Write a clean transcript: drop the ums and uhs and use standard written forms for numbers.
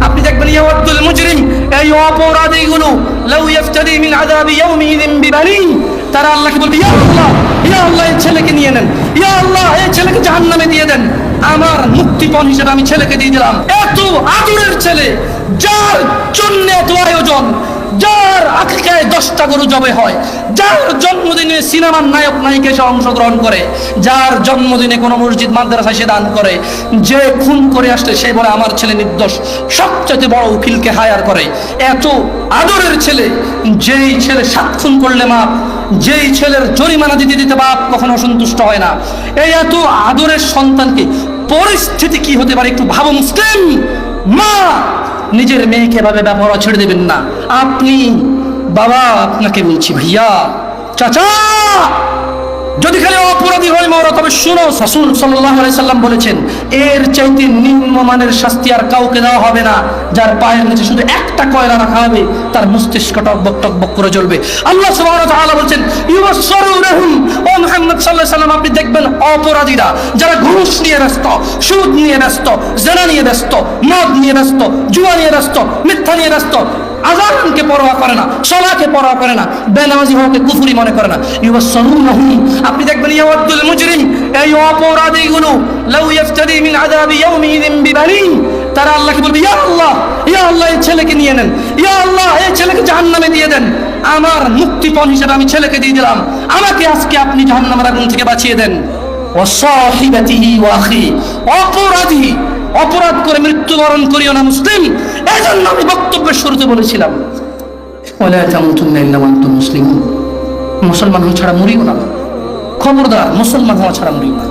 আপনি দেখবেন ইয়াওয়াদুল মুজরিম, এই অপরাধীগুলো লাউ ইফতাদি মিন আযাবি ইয়াউমিযিন বিবানি, তারা আল্লাহকে বলবে ইয়া আল্লাহ, ইয়া আল্লাহ এই ছেলেকে নিয়ে নেন, ইয়া আল্লাহ এই ছেলেকে জাহান্নামে দিয়ে দেন, আমার মুক্তিপণ হিসেবে আমি ছেলেকে দিয়ে দিলাম। এত আদরের ছেলে, যার জন্য এত আয়োজন, যার আকিকায় 10টা গরু জবে হয়, যার জন্মদিনে সিনেমার নায়ক নায়িকা এসে অংশগ্রহণ করে, যার জন্মদিনে কোনো মসজিদ মাদ্রাসায় সে দান করে, যে খুন করে আসলে সে বলে আমার ছেলে নির্দোষ, সবচেয়ে বড় উকিলকে হায়ার করে। এত আদরের ছেলে, যেই ছেলে 7 খুন করলে মাপ, যেই ছেলের জরিমানা দিতে দিতে বাপ কখনো সন্তুষ্ট হয় না, এই এত আদরের সন্তানকে পরিস্থিতি কি হতে পারে একটু ভাবো। মুসলিম মা নিজের মেয়েকে এভাবে ব্যবহার ছেড়ে দেবেন না। আপনি বাবা, আপনাকে বলছি ভাইয়া, চাচা, যদি খালি অপরাধী হয় মরা, তবে শুনো, রাসূল সাল্লাল্লাহু আলাইহি সাল্লাম বলেছেন এর চাইতে নিম্নমানের শাস্তি আর কাউকে দেওয়া হবে না। যার পায়ের নিচে শুধু একটা কয়লা রাখা হবে, তার মস্তিষ্ক টকবক টকবক করে জ্বলবে। আল্লাহ সুবহানাহু ওয়া তাআলা বলেন ইউসারুরহুম, ও মুহাম্মদ সাল্লাল্লাহু আলাইহি সাল্লাম আপনি দেখবেন অপরাধীরা যারা ঘুষ নিয়ে ব্যস্ত, সুদ নিয়ে ব্যস্ত, জিনা নিয়ে ব্যস্ত, মদ নিয়ে ব্যস্ত, জুয়া নিয়ে ব্যস্ত, মিথ্যা নিয়ে ব্যস্ত, আযানকে পরোয়া করে না, সালাতকে পরোয়া করে না, বেনামাজি হওয়াকে কুফরি মনে করে না, ইউসারুরহুম আপনি দেখবেন ইয়াওয়াদুল মুজরিম, এই অপরাধীগুলো লাউ ইফতাদি মিন আযাবি ইয়াউমিযিন বিবানি, তারা আল্লাহকে বলবে ইয়া আল্লাহ, ইয়া আল্লাহ এই ছেলেকে নিয়ে নেন, ইয়া আল্লাহ এই ছেলেকে জাহান্নামে দিয়ে দেন, আমার মুক্তিপণ হিসেবে আমি ছেলেকে দিয়ে দিলাম, আমাকে আজকে আপনি জাহান্নামের আগুন থেকে বাঁচিয়ে দেন। ওয়া সাহিবাতিহি ওয়া আখি, অপরাধী অপরাধ করে মৃত্যুবরণ করিও না মুসলিম। এজন্য আমি বক্তব্যের শুরুতে বলেছিলাম ওয়ালা তামুতুন্না ইল্লা ওয়া আনতুম মুসলিমুন, মুসলমান হওয়া ছাড়া মরিও না, খবরদার মুসলমান হওয়া ছাড়া মরিও না।